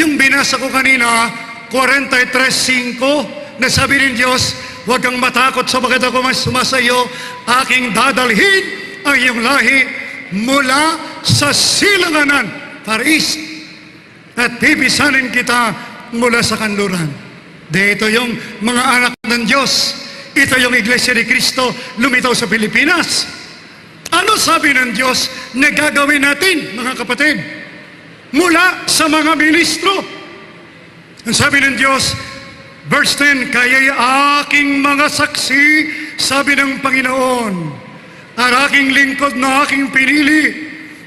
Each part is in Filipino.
yung binasa ko kanina, 43:5, na sabi ng Diyos, huwag kang matakot sapagkat ako mas sumasayo, aking dadalhin ang iyong lahi mula sa silanganan, Far East, at pipisanin kita mula sa kanluran. Dito yung mga anak ng Diyos. Ito yung Iglesia ni Cristo lumitaw sa Pilipinas. Ano sabi ng Diyos na gagawin natin, mga kapatid? Mula sa mga ministro. Ang sabi ng Diyos, verse 10, kaya'y aking mga saksi, sabi ng Panginoon, ang aking lingkod na aking pinili,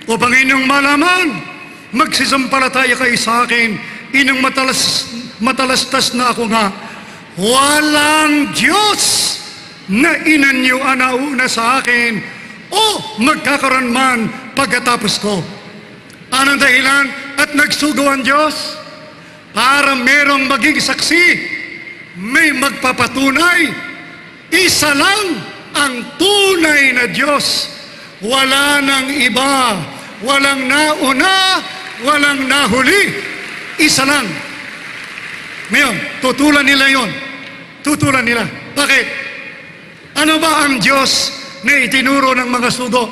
upang inyong malaman, magsisampalataya kayo sa akin, inyong matalastas na ako nga. Walang Diyos na inanyo anauna sa akin, o magkakaroon man pagkatapos ko. Anong dahilan at nagsugo ang Diyos? Para merong maging saksi, may magpapatunay. Isa lang ang tunay na Diyos. Wala nang iba, walang nauna, walang nahuli. Isa lang. Ngayon, tutulan nila yon. Tutulan nila. Bakit? Ano ba ang Diyos na itinuro ng mga sugo?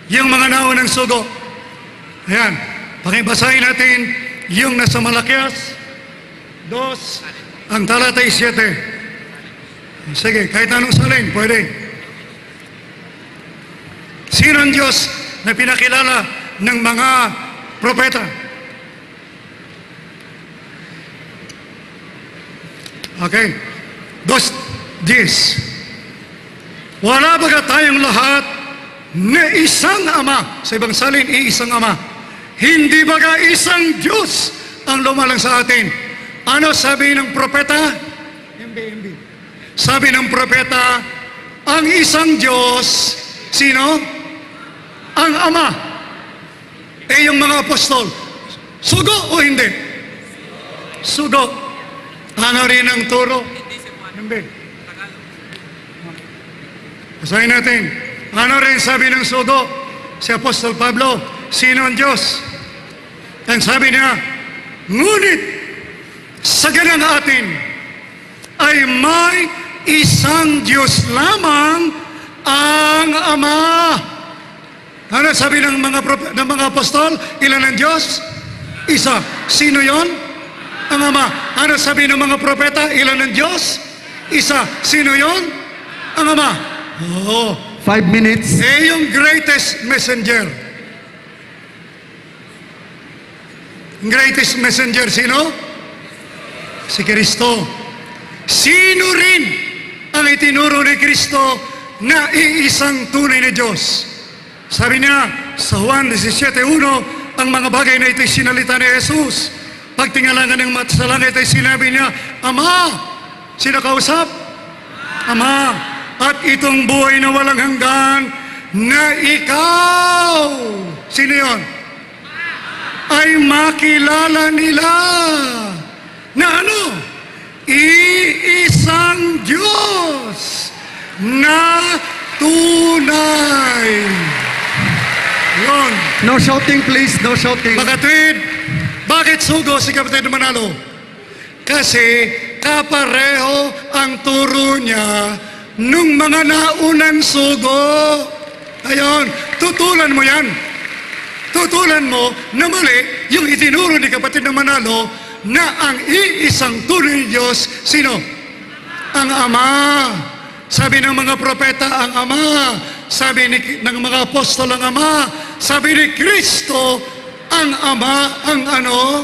Yung mga naunang sugo. Ayan, pakibasahin natin yung nasa Malakias 2, ang talatay 7. Sige, kahit anong salin, pwede. Sino ang Diyos na pinakilala ng mga propeta? Okay, 2:10. Wala baga tayong lahat na isang Ama? Sa ibang salin, iisang Ama. Hindi baga isang Diyos ang lumalang sa atin? Ano sabi ng propeta? Sabi ng propeta, ang isang Diyos, sino? Ang Ama. Eh yung mga apostol, sugo o hindi? Sugo. Ano rin ang turo? Hindi. Basahin natin. Ano rin sabi ng sugo? Si Apostol Pablo, sino ang Diyos? Ang sabi niya, ngunit sa ganang atin ay may isang Diyos lamang ang Ama. Ano sabi ng mga apostol? Ilan ang Diyos? Isa. Sino yon? Ang Ama. Ano sabi ng mga propeta? Ilan ang Diyos? Isa. Sino yon? Ang Ama. Oh. 5 minutes. Eh yung greatest messenger. Greatest messenger, sino? Si Kristo. Sino rin ang itinuro ni Kristo na iisang tunay na Diyos? Sabi niya sa Juan 17:1, ang mga bagay na ito'y sinalita ni Jesus. Pagtingalangan ng mata sa langit ay sinabi niya, Ama! Sino kausap? Ama! At itong buhay na walang hanggan na ikaw, sino yun? Ay makilala nila na ano? Iisang Diyos na tunay. Yun. No shouting, please. No shouting. Makatwid, bakit sugo si Kapitán Manalo? Kasi kapareho ang turo niya nung mga naunang sugo. Ayon, tutulan mo yan. Tutulan mo na mali yung itinuro ni Kapatid na Manalo na ang iisang tunay ni Diyos, sino? Ang Ama. Sabi ng mga propeta, ang Ama. Sabi ng mga apostol, ang Ama. Sabi ni Kristo, ang Ama, ang ano?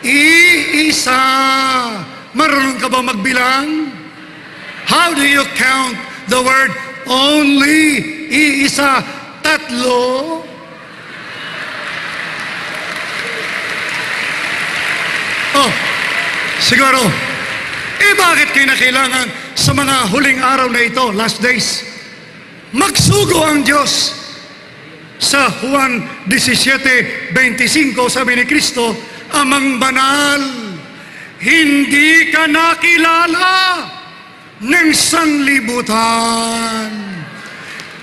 Iisa. Marunong ka ba magbilang? How do you count the word only? Iisa, tatlo. Oh, siguro, bakit kinakailangan sa mga huling araw na ito, last days, magsugo ang Diyos? Sa Juan 17:25, sabi ni Kristo, Amang banal, hindi ka nakilala ng sanglibutan.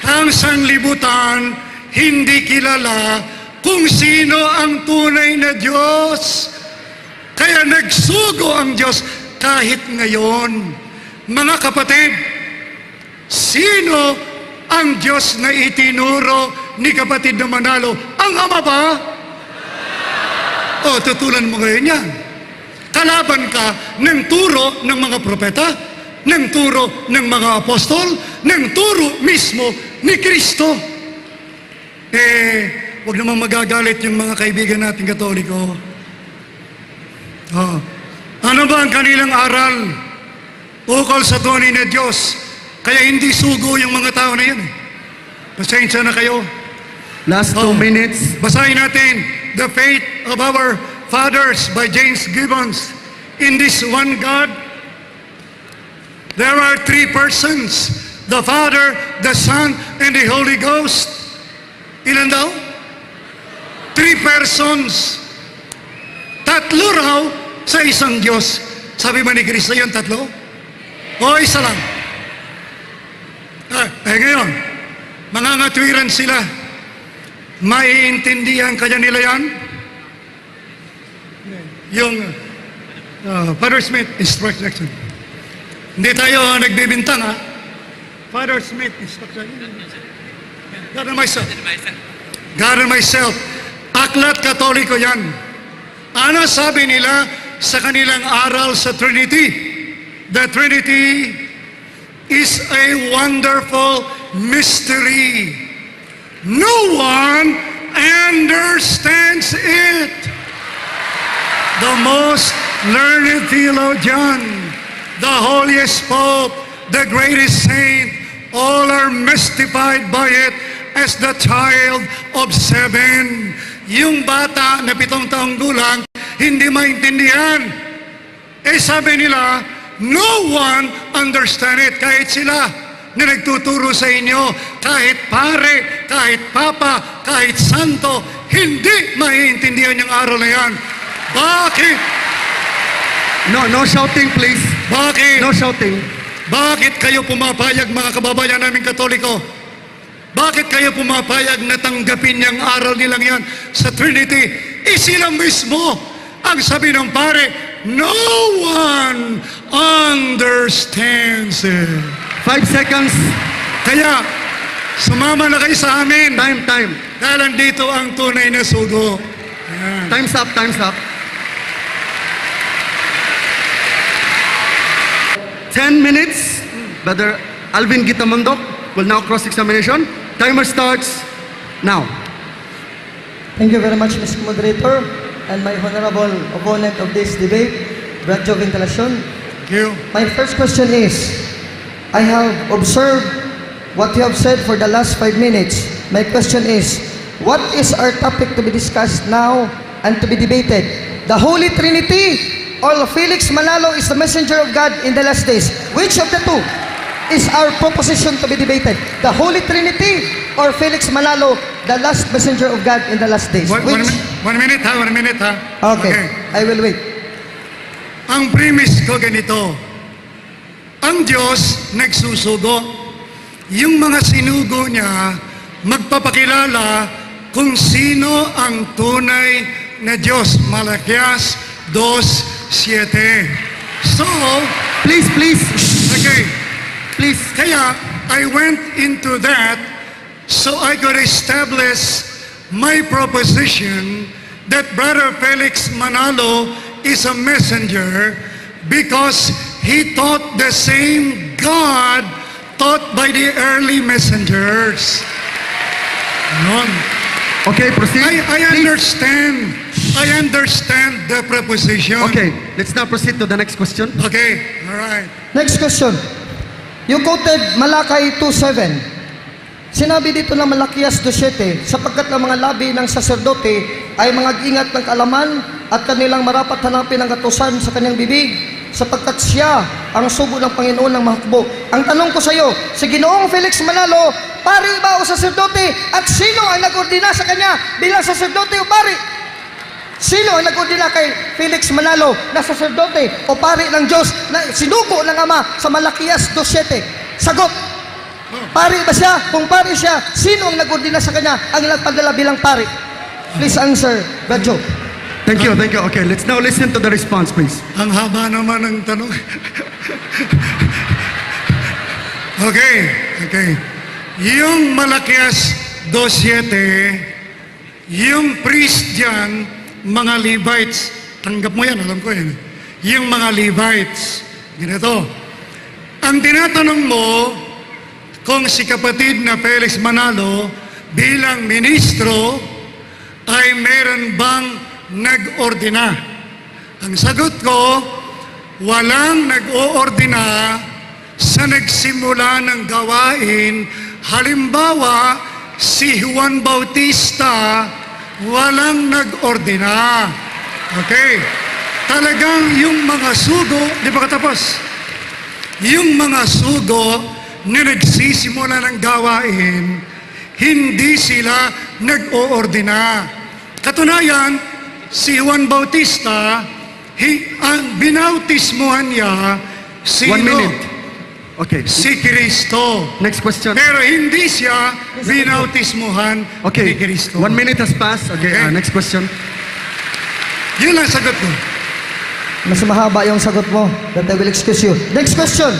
Ang sanglibutan hindi kilala kung sino ang tunay na Diyos. Kaya nagsugo ang Diyos kahit ngayon. Mga kapatid, sino ang Diyos na itinuro ni kapatid na Manalo? Ang Ama ba? O, tutulan mo ngayon yan. Kalaban ka ng turo ng mga propeta, ng turo ng mga apostol, ng turo mismo ni Kristo. Huwag namang magagalit yung mga kaibigan nating Katoliko. Ano ba ang kanilang aral ukol sa tunay na Diyos? Kaya hindi sugo yung mga tao na yan. Pasensya na kayo. Last 2 minutes. Basahin natin The Faith of Our Fathers by James Gibbons. In this one God, there are 3 persons, the Father, the Son, and the Holy Ghost. Ilan daw? 3 persons. Tatlo raw sa isang Diyos. Sabi ba ni Kristo yun, tatlo? O isa lang? Ngayon, mangangatwiran sila. Maiintindihan kaya nila yan? Yung Father Smith instruction. Hindi tayo nagbibintang, ha? Father Smith instruction. God and myself. God and myself. Aklat Katoliko yan. Ano sabi nila sa kanilang aral sa Trinity? The Trinity is a wonderful mystery. No one understands it. The most learned theologian, the holiest pope, the greatest saint, all are mystified by it as the child of 7. Yung bata na 7 taong gulang, hindi maintindihan. Sabi nila, no one understand it. Kahit sila na nagtuturo sa inyo, kahit pare, kahit papa, kahit santo, hindi maiintindihan yung aral na yan. Bakit? No shouting, please. Bakit? No shouting. Bakit kayo pumapayag, mga kababayan namin Katoliko? Bakit kayo pumapayag na tanggapin yung aral nilang yan sa Trinity? Sila mismo ang sabi ng pare, no one understands it. 5 seconds. Kaya, sumama na kayo sa amin. Time. Dahil andito ang tunay na sugo. Ayan. Time's up. 10 minutes. Brother Alvin Gitamondok will now cross-examination. Timer starts now. Thank you very much, Mr. Moderator, and my honorable opponent of this debate, Brad Jovin Talacion. Thank you. My first question is, I have observed what you have said for the last 5 minutes. My question is, what is our topic to be discussed now and to be debated? The Holy Trinity or Felix Manalo is the messenger of God in the last days? Which of the two is our proposition to be debated? The Holy Trinity or Felix Manalo, the last messenger of God in the last days? One minute ha. Okay, I will wait. Ang premise ko ganito. Ang Diyos nagsusugo. Yung mga sinugo niya, magpapakilala kung sino ang tunay na Diyos. Malakias 2:7. So, Please. okay. Please. Kaya, I went into that so I could establish my proposition that Brother Felix Manalo is a messenger because he taught the same God taught by the early messengers. Ganon. Okay, proceed. I understand the proposition. Okay, let's now proceed to the next question. Okay, all right. Next question. You quoted Malakay 2:7. Sinabi dito ng Malakias 2:7, sapagkat ang mga labi ng saserdote ay mga ingat ng kaalaman at kanilang marapat hanapin ang katusan sa kanyang bibig, sapagkat siya ang sugo ng Panginoon ng mahakbo. Ang tanong ko sa iyo, si Ginoong Felix Manalo, pari ba o saserdote? At sino ang nag-ordina sa kanya bilang saserdote o pari? Sino ang nag-ordina kay Felix Manalo na saserdote o pari ng Diyos na sinugo ng Ama sa Malakias 2:7? Sagot. Pari ba siya? Kung pari siya, sino ang nag-ordina sa kanya ang nagpadala bilang pari? Please answer, Brad Joe. Thank you, thank you. Okay, let's now listen to the response, please. Ang haba naman ng tanong. Okay. Yung Malakias 2:7, yung priest dyan, mga Levites, tanggap mo yan, alam ko yan. Yung mga Levites, ganito. Ang tinatanong mo, kung si kapatid na Felix Manalo bilang ministro ay meron bang nag-ordina? Ang sagot ko, walang nag-oordina sa nagsimula ng gawain. Halimbawa, si Juan Bautista, walang nag-ordina. Okay. Talagang yung mga sugo, di ba katapos? Yung mga sugo na nagsisimula ng gawain, hindi sila nag-oordina. Katunayan, si Juan Bautista, ang binautismuhan niya, sino? 1 minute. Okay. Si Kristo. Next question. Pero hindi siya binautismuhan Okay. ni Kristo. 1 minute has passed. Okay, Okay. next question. Yun ang sagot ko. Mas mahaba yung sagot mo. That I will excuse you. Next question.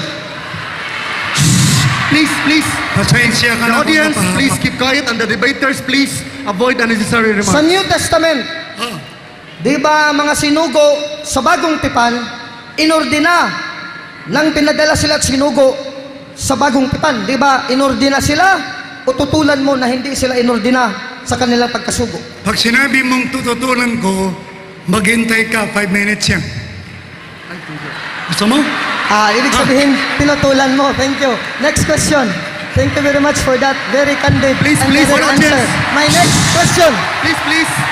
Please. Pasensya ka The na kung audience, napahaba. please keep quiet, and the debaters, please avoid unnecessary Sa remarks. New Testament, Ah, di ba mga sinugo sa bagong tipan, inordina nang pinadala sila at sinugo sa bagong tipan. Di ba inordina sila o tutulan mo na hindi sila inordina sa kanilang pagkasugo? pag sinabi mong tututunan ko, maghintay ka, 5 minutes yan. Gusto mo? Ibig sabihin, tinutulan mo. Thank you. Next question. Thank you very much for that very candid Please, and please, direct audience. answer. My next question.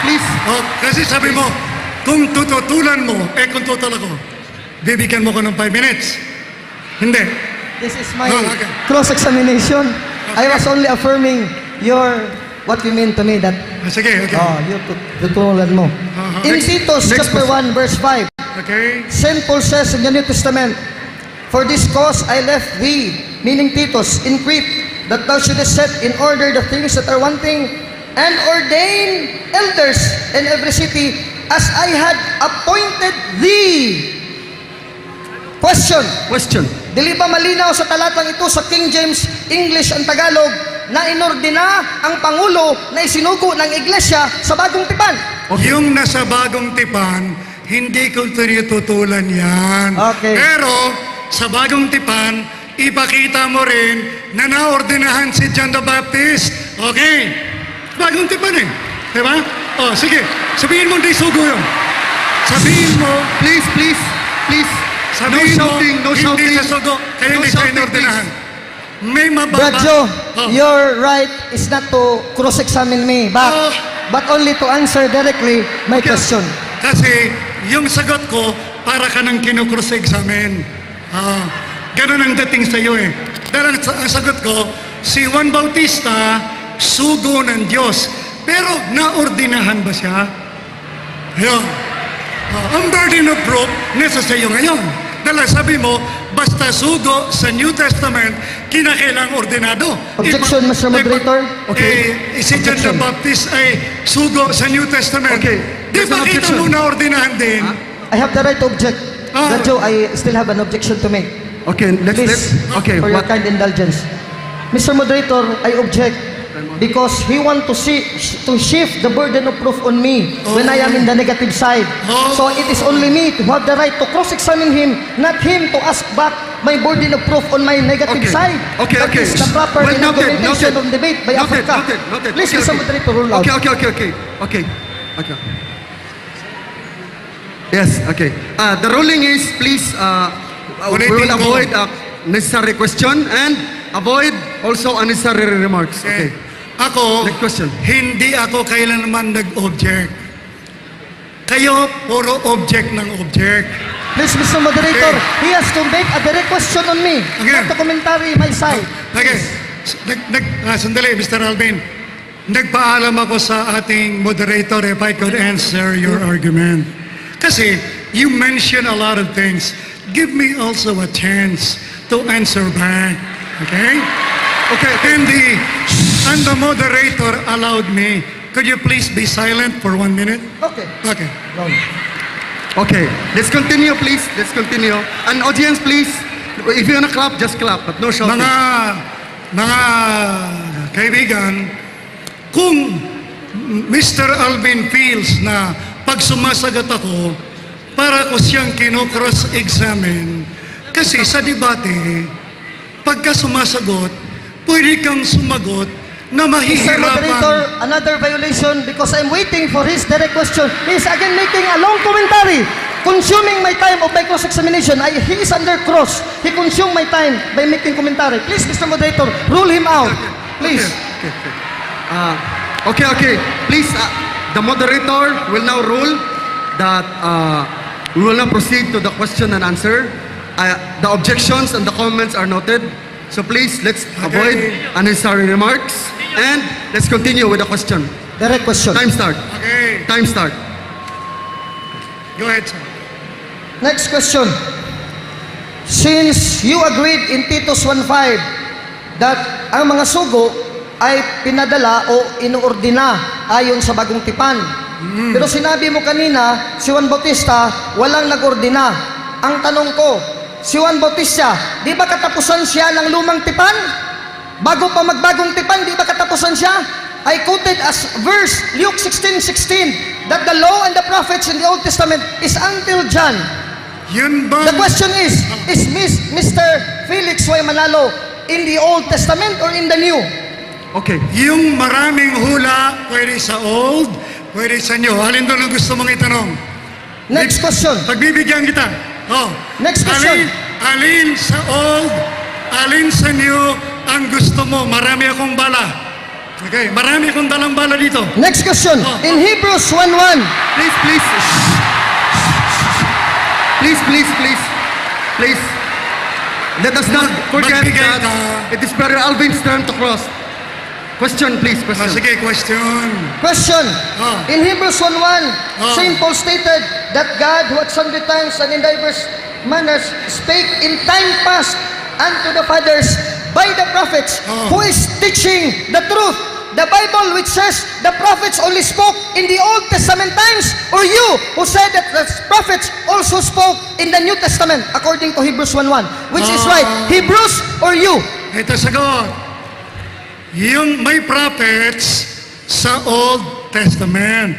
Please. Oh, kasi sabi mo, kung tututulan mo, kung tutol ako, bibigyan mo ko ng 5 minutes. Hindi. This is my Okay. cross-examination. I was only affirming what you mean to me that Sige. you tutulan mo. In Titus next chapter question. 1 verse 5, Okay? St. Paul says in the New Testament, "For this cause I left thee," meaning Titus, "in Crete, that thou shouldest set in order the things that are wanting, and ordain elders in every city, as I had appointed thee." Question. Dili ba malinaw sa talatang ito sa King James English ang Tagalog na inordina ang Pangulo na isinugo ng Iglesia sa bagong tipan? Yung nasa bagong tipan, hindi ko tinututulan yan. Okay. Pero, sa bagong tipan, ipakita mo rin na naordinahan si John the Baptist. Okay? Bagong tipan eh. Diba? O, sige. Sabihin mo hindi sugo yun. Sabihin mo, Please. sabihin No mo, shouting, no hindi shouting. sa sugo, kaya No hindi siya shouting, inordinahan. May mababa. Brad Joe, Oh. your right is not to cross-examine me, but only to answer directly my question. Kasi yung sagot ko, para ka nang kinukross-examine. Ganun ang dating sa iyo eh. Dahil ang sagot ko, si Juan Bautista, sugo ng Diyos. Pero naordinahan ba siya? Ayun. Ang burden of proof, nasa sa iyo ngayon. Dahil sabi mo, basta sugo sa New Testament, kinakailang ordinado. Objection, Mr. Moderator. Okay. Si John the Objection. Baptist ay sugo sa New Testament. Okay. Di There's ba an kita objection. mo na ordinahan din? I have the right to object. Ah. Brad Joe, I still have an objection to make. Okay, let's okay, for your what? kind indulgence. Mr. Moderator, I object because he want to shift the burden of proof on me when I am in the negative side. Oh. So it is only me to have the right to cross-examine him, not him to ask back my burden of proof on my negative Okay. side. Okay. That is the proper Well, noted, inauguration noted. of debate by Noted, Africa. noted. Please, Okay, Mr. okay. Moderator, rule out. Okay. Yes, okay. The ruling is, please, we will Ulitin ko. avoid necessary question and avoid also unnecessary remarks. Okay. Ako, Next question. hindi ako kailanman nag-object. Kayo, puro object ng object. Please, Mr. Moderator, Okay. he has to make a direct question on me, Okay. not a commentary my side. Okay. Sandali, Mr. Alvin. Nagpaalam ako sa ating moderator if I could answer your argument. Kasi, you mentioned a lot of things. Give me also a chance to answer back. Okay? Okay. And the moderator allowed me could you please be silent for 1 minute? Okay. Okay. Go. Okay, let's continue, please. Let's continue. And audience, please, if you wanna clap, just clap, but no shouting. Mga kaibigan, kung Mr. Alvin feels na pag sumasagot ako, para ko siyang kino-cross-examine, kasi sa debate, pagka sumasagot, pwede kang sumagot na Mr. Moderator, mahihirapan. another violation because I'm waiting for his direct question. He is again making a long commentary, consuming my time of my cross-examination. He is under cross. He consumed my time by making commentary. Please, Mr. Moderator, rule him out. Please. Okay. Please, the moderator will now rule that we will now proceed to the question and answer. The objections and the comments are noted. So please, let's avoid unnecessary remarks. And let's continue with the question. Direct question. Time start. Okay, Time start. go ahead, sir. Next question. Since you agreed in Titus 1:5 that ang mga sugo ay pinadala o inuordina ayon sa bagong tipan. Pero sinabi mo kanina, si Juan Bautista walang nag-ordina. Ang tanong ko, si Juan Bautista, di ba katapusan siya ng lumang tipan? Bago pa magbagong tipan, di ba katapusan siya? I quoted as verse Luke 16:16 that the law and the prophets in the Old Testament is until John. Yun ba? The question is Mr. Felix Y. Manalo in the Old Testament or in the New? Okay. Yung maraming hula, pwede sa old, pwede sa new. Alin doon ang gusto mong itanong? Next question. Pagbibigyan kita. Oh. Next question. Alin sa old, alin sa new, ang gusto mo. Marami akong bala. Okay, marami akong dalang bala dito. Next question. In Hebrews 1:1, Please. Please. Let us not forget Magbigay that ka. it is Brother Alvin's turn to cross. Question, please. Ah, Question. sige, question. question. Ah. In Hebrews 1:1, Ah. St. Paul stated that God, who at sundry times and in diverse manners spake in time past unto the fathers by the prophets, Ah. who is teaching the truth. The Bible which says the prophets only spoke in the Old Testament times, or you who said that the prophets also spoke in the New Testament according to Hebrews 1:1. Which is right? Hebrews or you? Ito sagot. Yung may prophets sa Old Testament.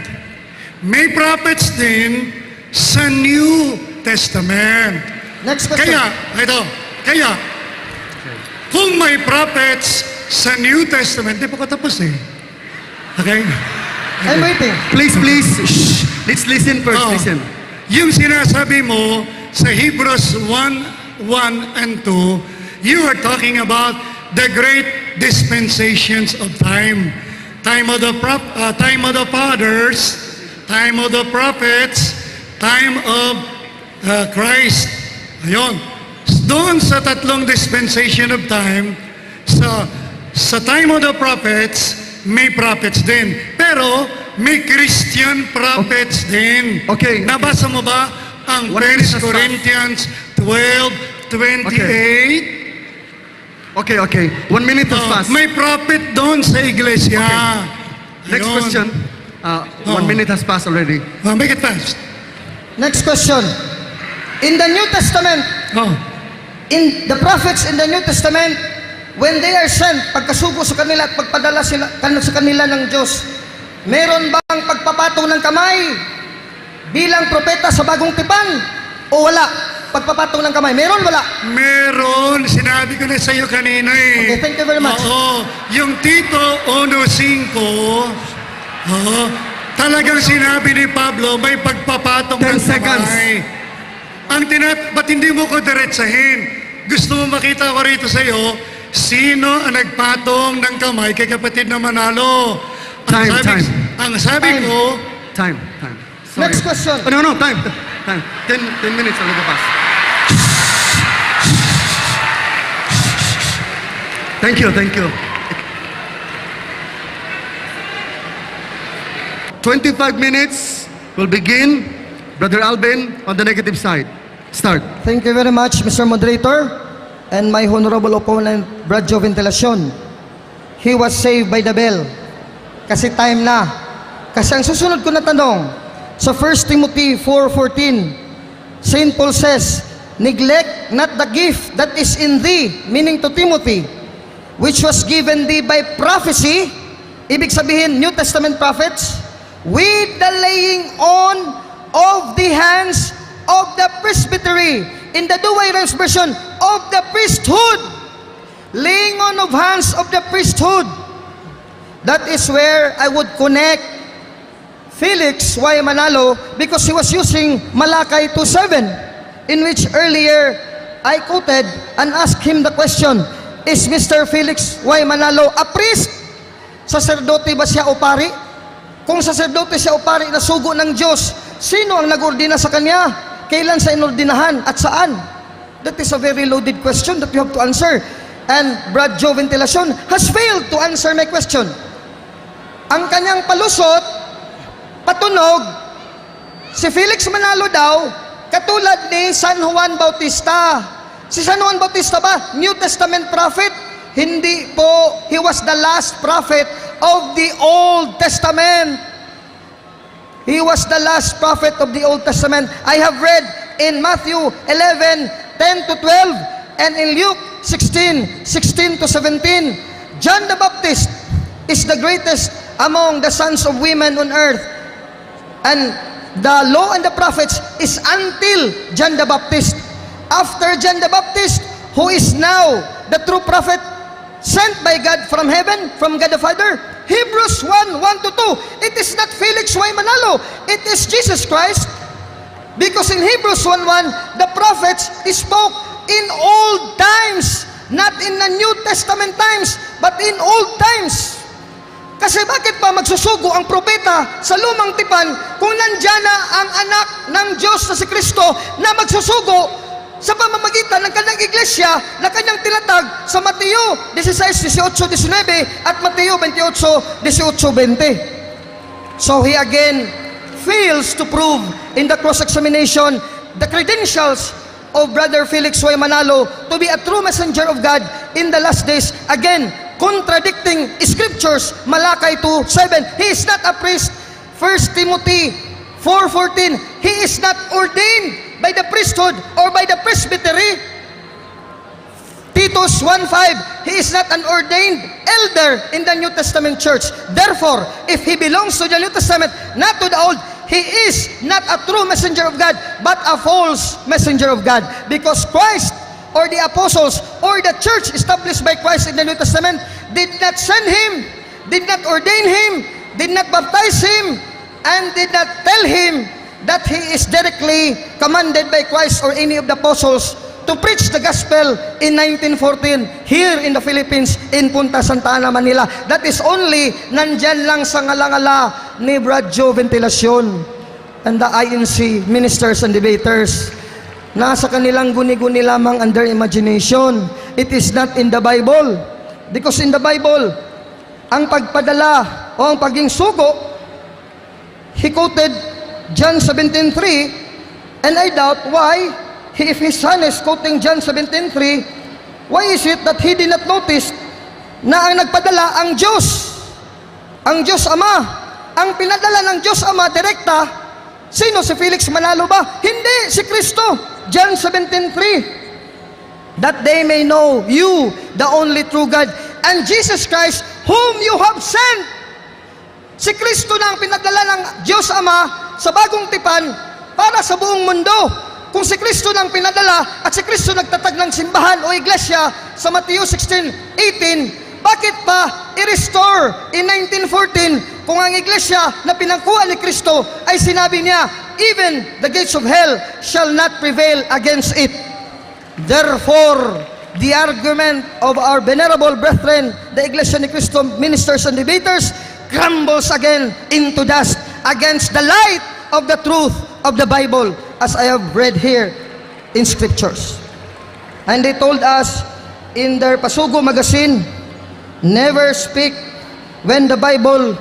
May prophets din sa New Testament. Next question. Kaya, kung may prophets sa New Testament, di pa ko tapos eh. Okay? I'm waiting. Please. Shh. Let's listen first. Oh. Listen. Yung sinasabi mo sa Hebrews 1:1 and 2, you are talking about the great dispensations of time. Time of the fathers, time of the prophets, time of Christ. Ayun. Doon sa tatlong dispensation of time, sa time of the prophets, may prophets din. Pero may Christian prophets din. Okay. Nabasa mo ba ang 1 Corinthians 12:28? Okay. 1 minute has passed. May prophet doon sa iglesia. Next Ayun. question. 1 minute has passed already. Make it fast. Next question. In the New Testament, in the prophets in the New Testament, when they are sent, pagkasugo sa kanila at pagpadala sila, sa kanila ng Diyos, meron bang pagpapatong ng kamay bilang propeta sa bagong tipan? O wala? Pagpapatong ng kamay, meron, wala? Meron. Sinabi ko na sa iyo kanina eh. Okay, thank you very much. Oo. Yung Tito 1:5, talagang sinabi ni Pablo, may pagpapatong 10 ng seconds. kamay. Ba't hindi mo ko diretsahin? Gusto mo makita ko rito sa iyo, sino ang nagpatong ng kamay kay kapatid na Manalo? Time. Ang sabi Time. ko, Time. Sorry. Next question. Oh, no, time. 10 minutes already passed. Thank you. 25 minutes will begin. Brother Alvin on the negative side. Start. Thank you very much, Mr. Moderator, and my honorable opponent, Brad Joe Ventilacion. He was saved by the bell. Kasi time na. Kasi ang susunod ko na tanong, sa 1 Timothy 4:14, St. Paul says, neglect not the gift that is in thee, meaning to Timothy, which was given thee by prophecy, ibig sabihin, New Testament prophets, with the laying on of the hands of the presbytery, in the Douay-Rheims version, of the priesthood, laying on of hands of the priesthood. That is where I would connect Felix Y. Manalo, because he was using Malakay 2:7, in which earlier I quoted and asked him the question, is Mr. Felix Y. Manalo a priest? Saserdote ba siya o pari? Kung saserdote siya o pari na sugo ng Diyos, sino ang nag-ordina sa kanya? Kailan sa inordinahan at saan? That is a very loaded question that you have to answer. And Brad Joe Ventilacion has failed to answer my question. Ang kanyang palusot, patunog, si Felix Manalo daw, katulad ni San Juan Bautista. Si San Juan Bautista ba? New Testament prophet? Hindi po. He was the last prophet of the Old Testament. He was the last prophet of the Old Testament. I have read in Matthew 11:10 to 12, and in Luke 16:16 to 17. John the Baptist is the greatest among the sons of women on earth. And the law and the prophets is until John the Baptist. After John the Baptist, who is now the true prophet sent by God from heaven, from God the Father? Hebrews 1:1 to 2. It is not Felix Y. Manalo. It is Jesus Christ. Because in Hebrews 1:1, the prophets spoke in old times, not in the New Testament times, but in old times. Kasi bakit pa magsusugo ang propeta sa lumang tipan kung nandyan na ang anak ng Diyos na si Kristo na magsusugo sa pamamagitan ng kanyang iglesia na kanyang tinatag sa Mateo 16:18-19 at Mateo 28:18-20. So he again fails to prove in the cross-examination the credentials of Brother Felix Y. Manalo to be a true messenger of God in the last days. Again, contradicting scriptures. Malakay 2:7, he is not a priest. 1 Timothy 4:14, he is not ordained by the priesthood or by the presbytery. Titus 1:5, he is not an ordained elder in the New Testament church. Therefore, if he belongs to the New Testament, not to the Old, he is not a true messenger of God, but a false messenger of God. Because Christ or the apostles or the church established by Christ in the New Testament did not send him, did not ordain him, did not baptize him, and did not tell him that he is directly commanded by Christ or any of the apostles to preach the gospel in 1914 here in the Philippines, in Punta Santa Ana, Manila. That is only nandyan lang sa ngala-ngala ni Brad Joe Ventilacion and the INC ministers and debaters. Nasa kanilang guni-guni lamang and their imagination. It is not in the Bible. Because in the Bible, ang pagpadala o ang paging sugo, he quoted John 17:3, and I doubt why, if his son is quoting John 17:3, why is it that he did not notice na ang nagpadala ang Diyos? Ang Diyos Ama. Ang pinadala ng Diyos Ama, direkta, sino? Si Felix Manalo ba? Hindi, si Kristo. John 17:3, that they may know you, the only true God, and Jesus Christ, whom you have sent. Si Kristo na ang pinadala ng Diyos Ama sa bagong tipan para sa buong mundo. Kung si Kristo na ang pinadala at si Kristo nagtatag ng simbahan o iglesia sa Mateo 16:18, bakit pa i-restore in 1914 kung ang iglesia na pinangkuhan ni Kristo ay sinabi niya, even the gates of hell shall not prevail against it. Therefore, the argument of our venerable brethren, the Iglesia ni Cristo ministers and debaters, crumbles again into dust against the light of the truth of the Bible, as I have read here in scriptures. And they told us in their Pasugo magazine, never speak when the Bible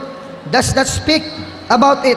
does not speak about it.